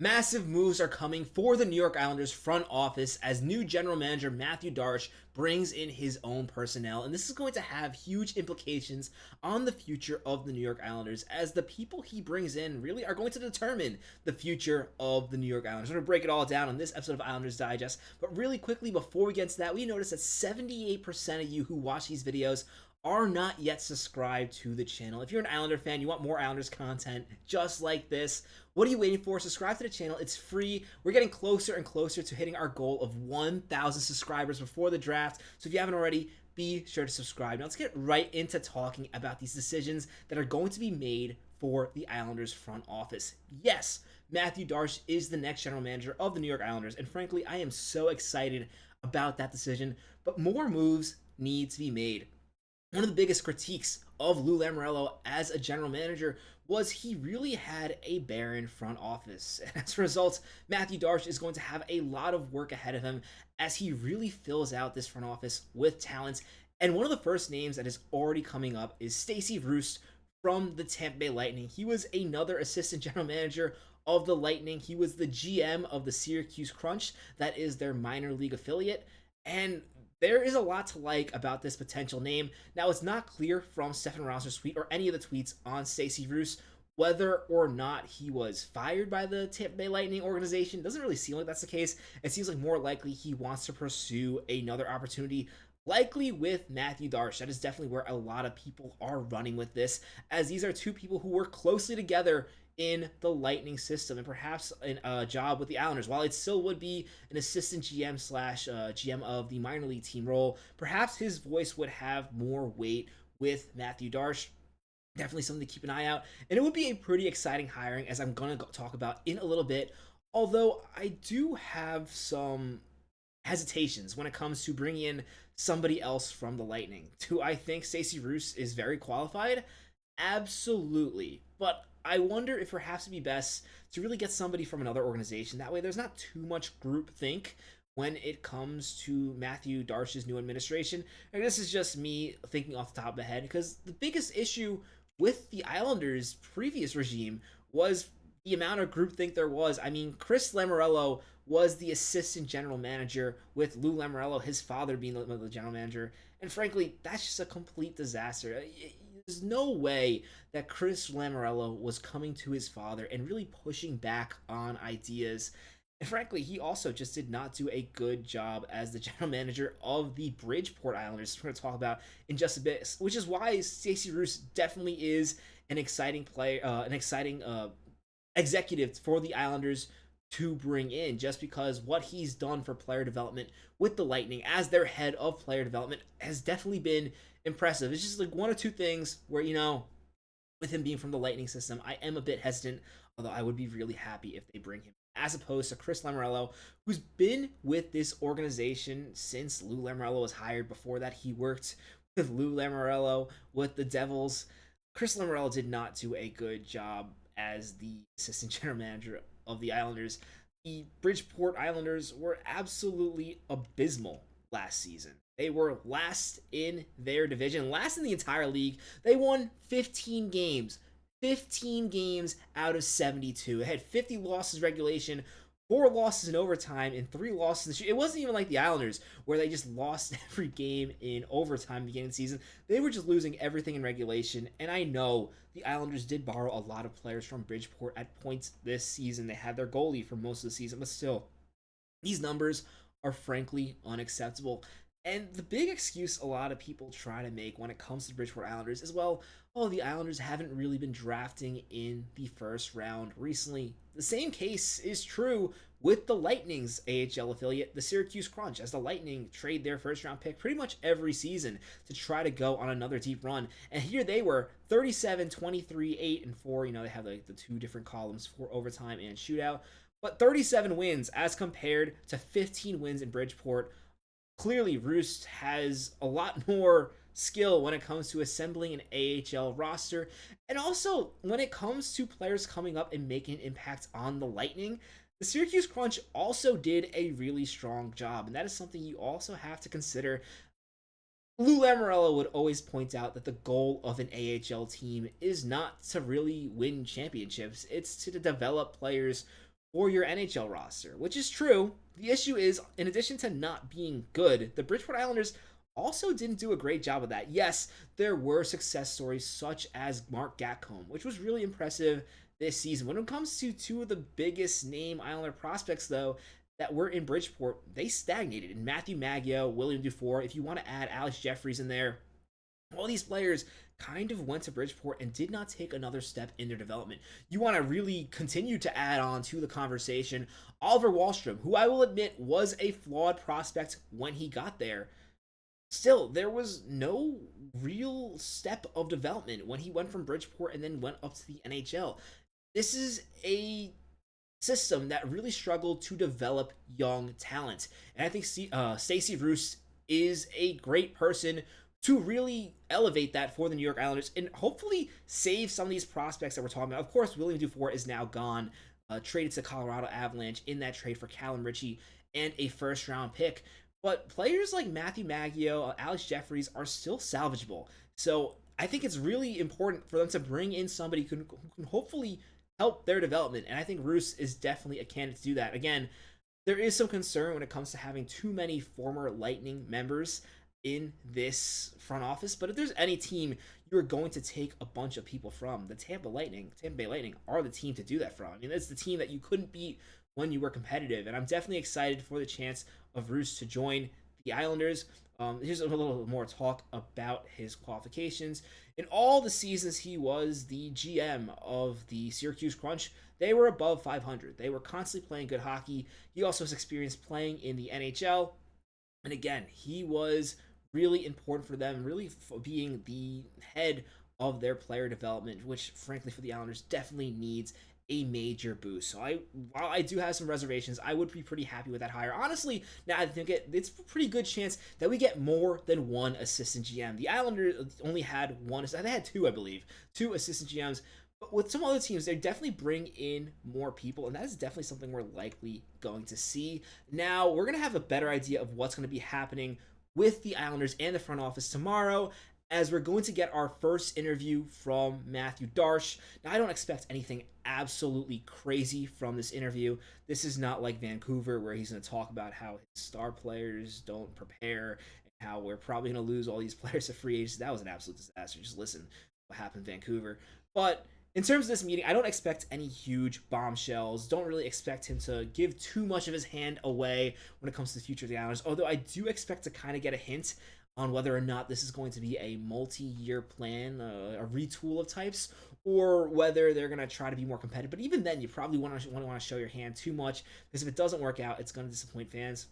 Massive moves are coming for the New York Islanders front office as new general manager Mathew Barzal brings in his own personnel, and this is going to have huge implications on the future of the New York Islanders, as the people he brings in really are going to determine the future of the New York Islanders. We're going to break it all down on this episode of Islanders Digest, but really quickly before we get into that, we notice that 78% of you who watch these videos are not yet subscribed to the channel. If you're an Islander fan, you want more Islanders content just like this, what are you waiting for? Subscribe to the channel. It's free. We're getting closer and closer to hitting our goal of 1,000 subscribers before the draft. So if you haven't already, be sure to subscribe. Now let's get right into talking about these decisions that are going to be made for the Islanders front office. Yes, Mathew Barzal is the next general manager of the New York Islanders, and frankly, I am so excited about that decision, but more moves need to be made. One of the biggest critiques of Lou Lamoriello as a general manager was he really had a barren front office. And as a result, Mathew Barzal is going to have a lot of work ahead of him as he really fills out this front office with talent. And one of the first names that is already coming up is Stacy Roest from the Tampa Bay Lightning. He was another assistant general manager of the Lightning. He was the GM of the Syracuse Crunch, that is their minor league affiliate. And there is a lot to like about this potential name. Now, it's not clear from Stefan Rosner's tweet or any of the tweets on Stacy Roest whether or not he was fired by the Tampa Bay Lightning organization. Doesn't really seem like that's the case. It seems like more likely he wants to pursue another opportunity, likely with Mathew Barzal. That is definitely where a lot of people are running with this, as these are two people who work closely together in the Lightning system, and perhaps a job with the Islanders. While it still would be an assistant GM slash GM of the minor league team role, perhaps his voice would have more weight with Mathew Barzal. Definitely something to keep an eye out, and it would be a pretty exciting hiring, as I'm going to talk about in a little bit, although I do have some hesitations when it comes to bringing in somebody else from the Lightning. Do I think Stacy Roest is very qualified? Absolutely, but I wonder if perhaps it'd be best to really get somebody from another organization. That way there's not too much groupthink when it comes to Mathew Barzal's new administration. And this is just me thinking off the top of my head, because the biggest issue with the Islanders' previous regime was the amount of groupthink there was. I mean, Chris Lamoriello was the assistant general manager, with Lou Lamoriello, his father, being the general manager. And frankly, that's just a complete disaster. There's no way that Chris Lamoriello was coming to his father and really pushing back on ideas. And frankly, he also just did not do a good job as the general manager of the Bridgeport Islanders, we're going to talk about in just a bit, which is why Stacy Roest definitely is an exciting player, an exciting executive for the Islanders to bring in, just because what he's done for player development with the Lightning as their head of player development has definitely been impressive. It's just like one or two things where, with him being from the Lightning system, I am a bit hesitant, although I would be really happy if they bring him, as opposed to Chris Lamoriello, who's been with this organization since Lou Lamoriello was hired. Before that, he worked with Lou Lamoriello with the Devils. Chris Lamoriello did not do a good job as the assistant general manager of the Islanders. The Bridgeport Islanders were absolutely abysmal last season. They were last in their division, last in the entire league. They won 15 games. 15 games out of 72. It had 50 losses regulation, 4 losses in overtime, and 3 losses. It wasn't even like the Islanders, where they just lost every game in overtime at the beginning of the season. They were just losing everything in regulation. And I know the Islanders did borrow a lot of players from Bridgeport at points this season. They had their goalie for most of the season, but still, these numbers are frankly unacceptable. And the big excuse a lot of people try to make when it comes to the Bridgeport Islanders is, well, the Islanders haven't really been drafting in the first round recently. The same case is true with the Lightning's AHL affiliate, the Syracuse Crunch, as the Lightning trade their first round pick pretty much every season to try to go on another deep run. And here they were, 37, 23, 8, and 4. They have the two different columns for overtime and shootout. But 37 wins as compared to 15 wins in Bridgeport. Clearly, Roest has a lot more skill when it comes to assembling an AHL roster, and also when it comes to players coming up and making an impact on the Lightning. The Syracuse Crunch also did a really strong job, and that is something you also have to consider. Lou Lamoriello would always point out that the goal of an AHL team is not to really win championships, it's to develop players for your NHL roster, which is true. The issue is, in addition to not being good, the Bridgeport Islanders also didn't do a great job of that. Yes, there were success stories such as Mark Gatcomb, which was really impressive this season. When it comes to two of the biggest name Islander prospects, though, that were in Bridgeport, they stagnated. And Matthew Maggio, William Dufour, if you want to add Alex Jeffries in there, all these players kind of went to Bridgeport and did not take another step in their development. You want to really continue to add on to the conversation Oliver Wahlstrom, who I will admit was a flawed prospect when he got there. Still, there was no real step of development when he went from Bridgeport and then went up to the NHL. This is a system that really struggled to develop young talent. And I think Stacy Roest is a great person to really elevate that for the New York Islanders and hopefully save some of these prospects that we're talking about. Of course, William Dufour is now gone, traded to Colorado Avalanche in that trade for Callum Ritchie and a first-round pick. But players like Matthew Maggio, Alex Jeffries are still salvageable. So I think it's really important for them to bring in somebody who can hopefully help their development. And I think Roos is definitely a candidate to do that. Again, there is some concern when it comes to having too many former Lightning members in this front office. But if there's any team you're going to take a bunch of people from, the Tampa Bay Lightning are the team to do that from. I mean, it's the team that you couldn't beat when you were competitive. And I'm definitely excited for the chance of Roos to join the Islanders. Here's a little more talk about his qualifications. In all the seasons he was the GM of the Syracuse Crunch, they were above 500. They were constantly playing good hockey. He also has experience playing in the NHL. And again, he was really important for them, really being the head of their player development, which frankly for the Islanders definitely needs a major boost. So while I do have some reservations, I would be pretty happy with that hire. Honestly, now I think it's a pretty good chance that we get more than one assistant GM. The Islanders only had one, they had two, I believe, two assistant GMs. But with some other teams, they definitely bring in more people, and that is definitely something we're likely going to see. Now, we're going to have a better idea of what's going to be happening with the Islanders and the front office tomorrow, as we're going to get our first interview from Matthew Darche. Now, I don't expect anything absolutely crazy from this interview. This is not like Vancouver, where he's going to talk about how his star players don't prepare and how we're probably going to lose all these players to free agency. That was an absolute disaster. Just listen what happened in Vancouver. But in terms of this meeting, I don't expect any huge bombshells. Don't really expect him to give too much of his hand away when it comes to the future of the Islanders. Although I do expect to kind of get a hint on whether or not this is going to be a multi-year plan, a retool of types, or whether they're going to try to be more competitive. But even then, you probably want to show your hand too much, because if it doesn't work out, it's going to disappoint fans.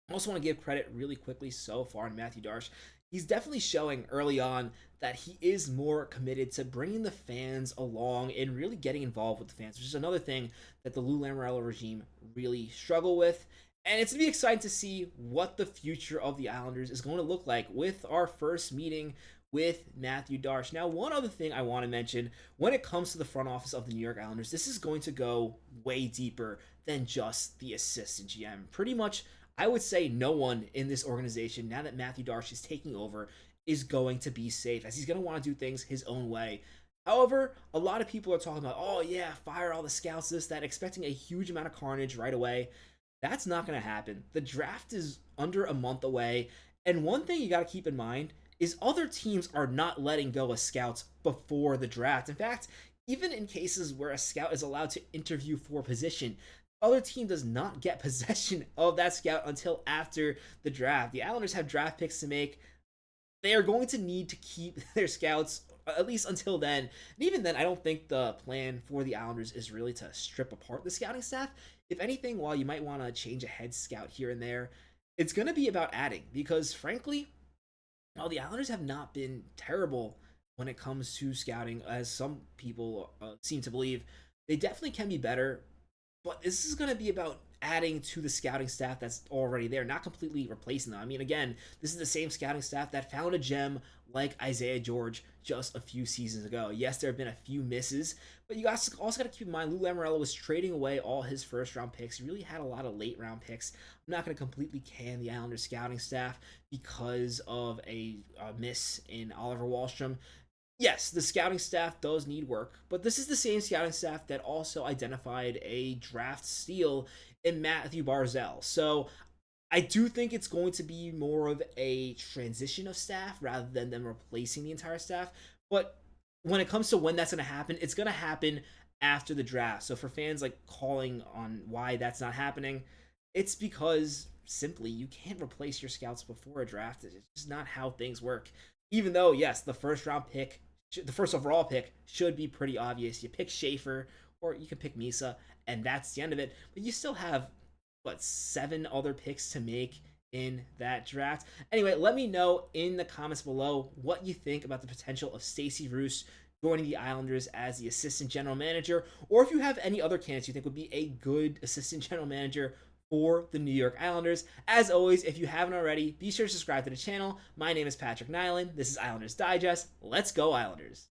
I also want to give credit really quickly so far to Matthew Darche. He's definitely showing early on that he is more committed to bringing the fans along and really getting involved with the fans, which is another thing that the Lou Lamoriello regime really struggle with. And it's going to be exciting to see what the future of the Islanders is going to look like with our first meeting with Matthew Darche. Now, one other thing I want to mention, when it comes to the front office of the New York Islanders, this is going to go way deeper than just the assistant GM. Pretty much, I would say no one in this organization, now that Matthew Darche is taking over, is going to be safe, as he's going to want to do things his own way. However, a lot of people are talking about, oh yeah, fire all the scouts, this, that, expecting a huge amount of carnage right away. That's not going to happen. The draft is under a month away, and one thing you got to keep in mind is other teams are not letting go of scouts before the draft. In fact, even in cases where a scout is allowed to interview for a position, the other team does not get possession of that scout until after the draft. The Islanders have draft picks to make. They are going to need to keep their scouts at least until then. And even then, I don't think the plan for the Islanders is really to strip apart the scouting staff. If anything, while you might want to change a head scout here and there, it's going to be about adding, because frankly, while the Islanders have not been terrible when it comes to scouting, as some people seem to believe, they definitely can be better. But this is going to be about adding to the scouting staff that's already there, not completely replacing them. I mean, again, this is the same scouting staff that found a gem like Isaiah George just a few seasons ago. Yes, there have been a few misses, but you guys also got to keep in mind Lou Lamoriello was trading away all his first-round picks. He really had a lot of late-round picks. I'm not going to completely can the Islanders scouting staff because of a miss in Oliver Wahlstrom. Yes, the scouting staff does need work, but this is the same scouting staff that also identified a draft steal in Mathew Barzal. So I do think it's going to be more of a transition of staff rather than them replacing the entire staff. But when it comes to when that's going to happen, it's going to happen after the draft. So for fans like calling on why that's not happening, it's because simply you can't replace your scouts before a draft. It's just not how things work. Even though, yes, the first overall pick should be pretty obvious. You pick Schaefer or you can pick Misa, and that's the end of it. But you still have what, 7 other picks to make in that draft. Anyway, let me know in the comments below what you think about the potential of Stacy Roest joining the Islanders as the assistant general manager, or if you have any other candidates you think would be a good assistant general manager for the New York Islanders. As always, if you haven't already, be sure to subscribe to the channel. My name is Patrick Nilan. This is Islanders Digest. Let's go Islanders.